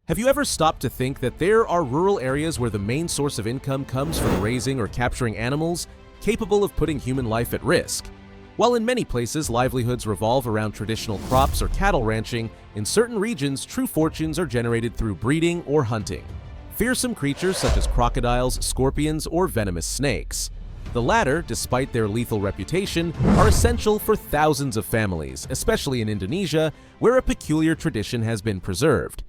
Have you ever stopped to think that there are rural areas where the main source of income comes from raising or capturing animals capable of putting human life at risk? While in many places livelihoods revolve around traditional crops or cattle ranching, in certain regions true fortunes are generated through breeding or hunting. Fearsome creatures such as crocodiles, scorpions, or venomous snakes. The latter, despite their lethal reputation, are essential for thousands of families, especially in Indonesia, where a peculiar tradition has been preserved.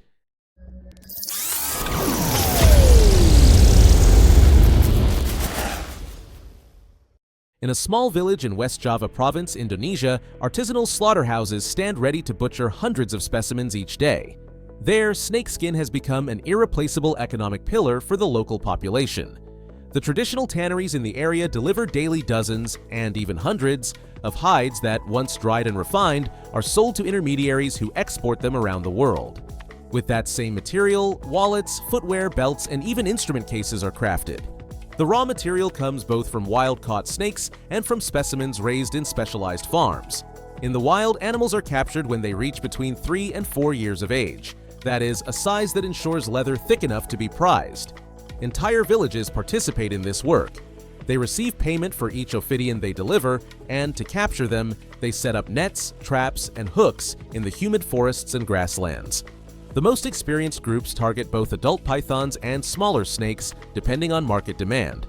In a small village in West Java province, Indonesia, artisanal slaughterhouses stand ready to butcher hundreds of specimens each day. There, snakeskin has become an irreplaceable economic pillar for the local population. The traditional tanneries in the area deliver daily dozens, and even hundreds, of hides that, once dried and refined, are sold to intermediaries who export them around the world. With that same material, wallets, footwear, belts, and even instrument cases are crafted. The raw material comes both from wild-caught snakes and from specimens raised in specialized farms. In the wild, animals are captured when they reach between 3 and 4 years of age. That is, a size that ensures leather thick enough to be prized. Entire villages participate in this work. They receive payment for each ophidian they deliver, and to capture them, they set up nets, traps, and hooks in the humid forests and grasslands. The most experienced groups target both adult pythons and smaller snakes, depending on market demand.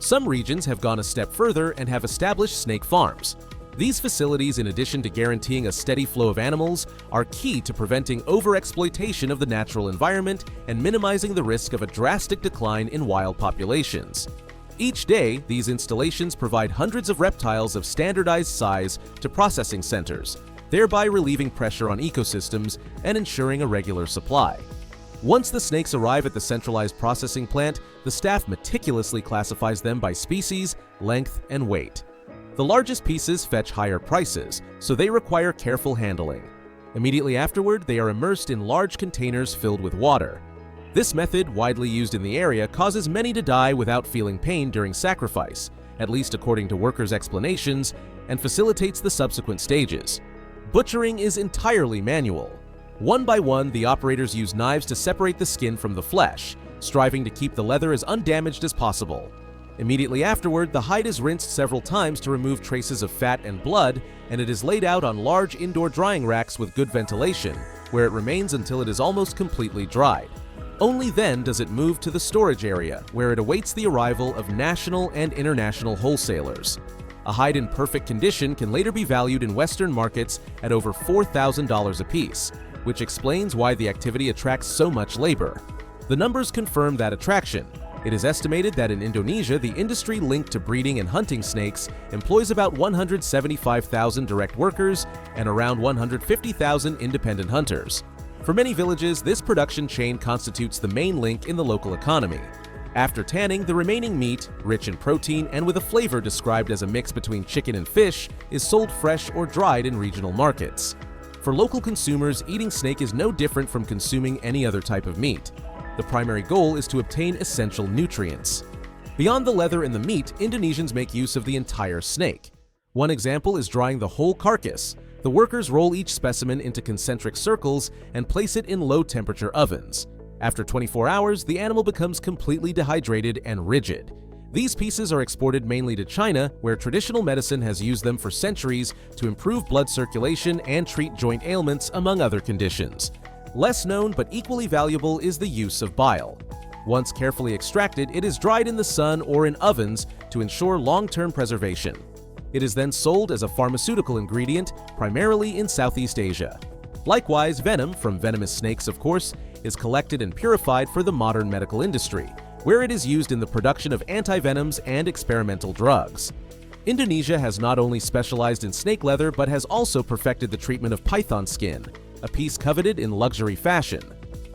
Some regions have gone a step further and have established snake farms. These facilities, in addition to guaranteeing a steady flow of animals, are key to preventing overexploitation of the natural environment and minimizing the risk of a drastic decline in wild populations. Each day, these installations provide hundreds of reptiles of standardized size to processing centers, thereby relieving pressure on ecosystems and ensuring a regular supply. Once the snakes arrive at the centralized processing plant, the staff meticulously classifies them by species, length, and weight. The largest pieces fetch higher prices, so they require careful handling. Immediately afterward, they are immersed in large containers filled with water. This method, widely used in the area, causes many to die without feeling pain during sacrifice, at least according to workers' explanations, and facilitates the subsequent stages. Butchering is entirely manual. One by one, the operators use knives to separate the skin from the flesh, striving to keep the leather as undamaged as possible. Immediately afterward, the hide is rinsed several times to remove traces of fat and blood, and it is laid out on large indoor drying racks with good ventilation, where it remains until it is almost completely dried. Only then does it move to the storage area, where it awaits the arrival of national and international wholesalers. A hide in perfect condition can later be valued in Western markets at over $4,000 apiece, which explains why the activity attracts so much labor. The numbers confirm that attraction. It is estimated that in Indonesia, the industry linked to breeding and hunting snakes employs about 175,000 direct workers and around 150,000 independent hunters. For many villages, this production chain constitutes the main link in the local economy. After tanning, the remaining meat, rich in protein and with a flavor described as a mix between chicken and fish, is sold fresh or dried in regional markets. For local consumers, eating snake is no different from consuming any other type of meat. The primary goal is to obtain essential nutrients. Beyond the leather and the meat, Indonesians make use of the entire snake. One example is drying the whole carcass. The workers roll each specimen into concentric circles and place it in low-temperature ovens. After 24 hours, the animal becomes completely dehydrated and rigid. These pieces are exported mainly to China, where traditional medicine has used them for centuries to improve blood circulation and treat joint ailments, among other conditions. Less known but equally valuable is the use of bile. Once carefully extracted, it is dried in the sun or in ovens to ensure long-term preservation. It is then sold as a pharmaceutical ingredient, primarily in Southeast Asia. Likewise, venom, from venomous snakes of course, is collected and purified for the modern medical industry, where it is used in the production of antivenoms and experimental drugs. Indonesia has not only specialized in snake leather but has also perfected the treatment of python skin, a piece coveted in luxury fashion.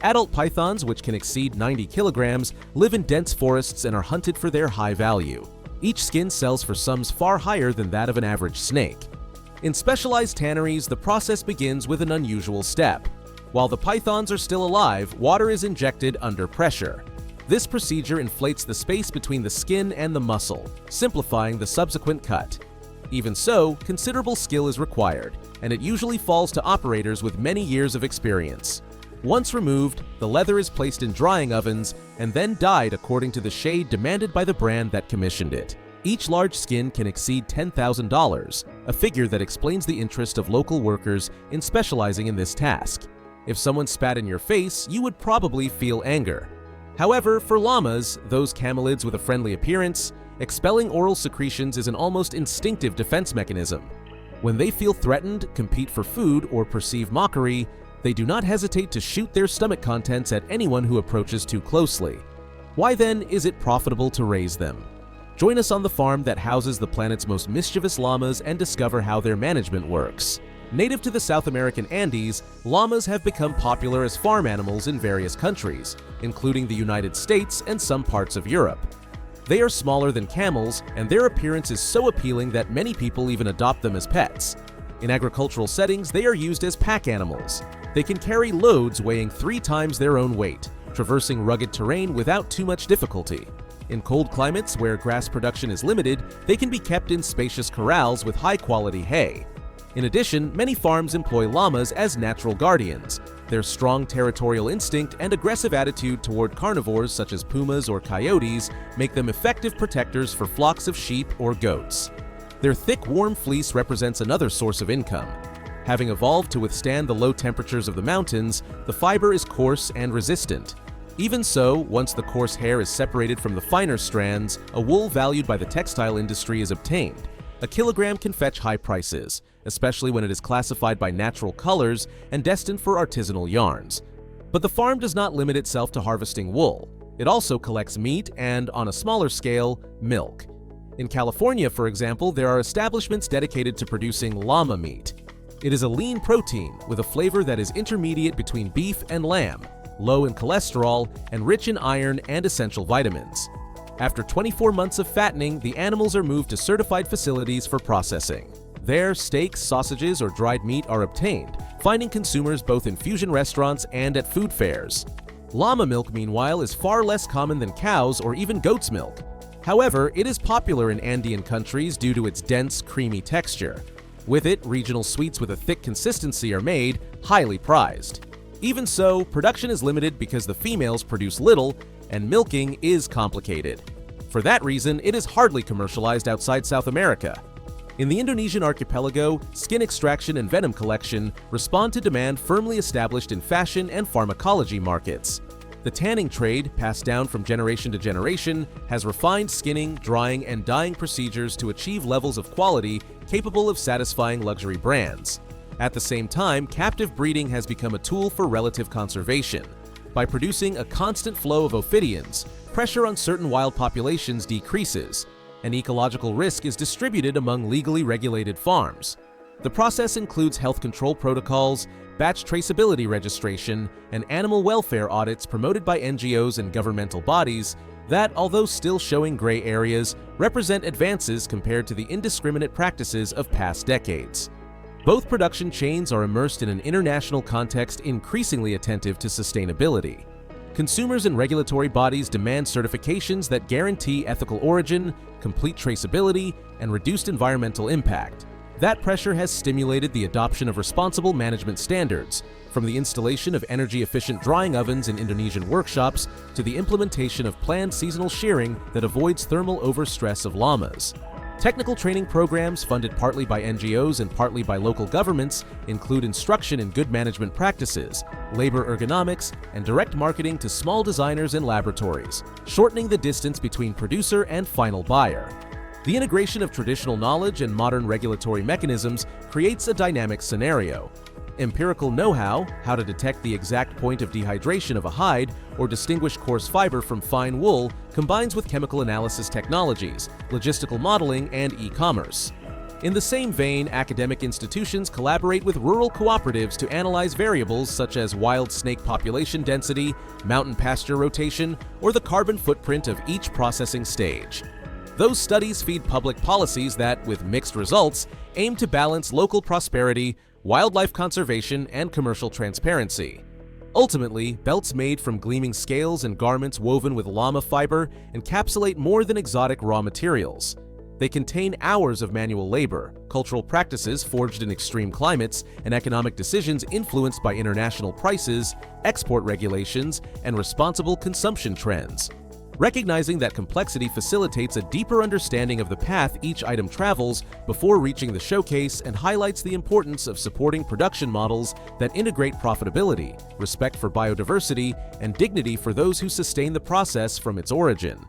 Adult pythons, which can exceed 90 kilograms, live in dense forests and are hunted for their high value. Each skin sells for sums far higher than that of an average snake. In specialized tanneries, the process begins with an unusual step. While the pythons are still alive, water is injected under pressure. This procedure inflates the space between the skin and the muscle, simplifying the subsequent cut. Even so, considerable skill is required, and it usually falls to operators with many years of experience. Once removed, the leather is placed in drying ovens and then dyed according to the shade demanded by the brand that commissioned it. Each large skin can exceed $10,000, a figure that explains the interest of local workers in specializing in this task. If someone spat in your face, you would probably feel anger. However, for llamas, those camelids with a friendly appearance, expelling oral secretions is an almost instinctive defense mechanism. When they feel threatened, compete for food, or perceive mockery, they do not hesitate to shoot their stomach contents at anyone who approaches too closely. Why then is it profitable to raise them? Join us on the farm that houses the planet's most mischievous llamas and discover how their management works. Native to the South American Andes, llamas have become popular as farm animals in various countries, including the United States and some parts of Europe. They are smaller than camels, and their appearance is so appealing that many people even adopt them as pets. In agricultural settings, they are used as pack animals. They can carry loads weighing 3 times their own weight, traversing rugged terrain without too much difficulty. In cold climates where grass production is limited, they can be kept in spacious corrals with high-quality hay. In addition, many farms employ llamas as natural guardians. Their strong territorial instinct and aggressive attitude toward carnivores such as pumas or coyotes make them effective protectors for flocks of sheep or goats. Their thick, warm fleece represents another source of income. Having evolved to withstand the low temperatures of the mountains, the fiber is coarse and resistant. Even so, once the coarse hair is separated from the finer strands, a wool valued by the textile industry is obtained. A kilogram can fetch high prices, especially when it is classified by natural colors and destined for artisanal yarns. But the farm does not limit itself to harvesting wool. It also collects meat and, on a smaller scale, milk. In California, for example, there are establishments dedicated to producing llama meat. It is a lean protein with a flavor that is intermediate between beef and lamb, low in cholesterol, and rich in iron and essential vitamins. After 24 months of fattening, the animals are moved to certified facilities for processing. There, steaks, sausages, or dried meat are obtained, finding consumers both in fusion restaurants and at food fairs. Llama milk, meanwhile, is far less common than cows or even goat's milk. However, it is popular in Andean countries due to its dense, creamy texture. With it, regional sweets with a thick consistency are made, highly prized. Even so, production is limited because the females produce little, and milking is complicated. For that reason, it is hardly commercialized outside South America. In the Indonesian archipelago, skin extraction and venom collection respond to demand firmly established in fashion and pharmacology markets. The tanning trade, passed down from generation to generation, has refined skinning, drying, and dyeing procedures to achieve levels of quality capable of satisfying luxury brands. At the same time, captive breeding has become a tool for relative conservation. By producing a constant flow of ophidians, pressure on certain wild populations decreases, and ecological risk is distributed among legally regulated farms. The process includes health control protocols, batch traceability registration, and animal welfare audits promoted by NGOs and governmental bodies that, although still showing gray areas, represent advances compared to the indiscriminate practices of past decades. Both production chains are immersed in an international context increasingly attentive to sustainability. Consumers and regulatory bodies demand certifications that guarantee ethical origin, complete traceability, and reduced environmental impact. That pressure has stimulated the adoption of responsible management standards, from the installation of energy-efficient drying ovens in Indonesian workshops to the implementation of planned seasonal shearing that avoids thermal overstress of llamas. Technical training programs funded partly by NGOs and partly by local governments include instruction in good management practices, labor ergonomics, and direct marketing to small designers and laboratories, shortening the distance between producer and final buyer. The integration of traditional knowledge and modern regulatory mechanisms creates a dynamic scenario. Empirical know-how, how to detect the exact point of dehydration of a hide or distinguish coarse fiber from fine wool, combines with chemical analysis technologies, logistical modeling, and e-commerce. In the same vein, academic institutions collaborate with rural cooperatives to analyze variables such as wild snake population density, mountain pasture rotation, or the carbon footprint of each processing stage. Those studies feed public policies that, with mixed results, aim to balance local prosperity, wildlife conservation, and commercial transparency. Ultimately, belts made from gleaming scales and garments woven with llama fiber encapsulate more than exotic raw materials. They contain hours of manual labor, cultural practices forged in extreme climates, and economic decisions influenced by international prices, export regulations, and responsible consumption trends. Recognizing that complexity facilitates a deeper understanding of the path each item travels before reaching the showcase and highlights the importance of supporting production models that integrate profitability, respect for biodiversity, and dignity for those who sustain the process from its origin.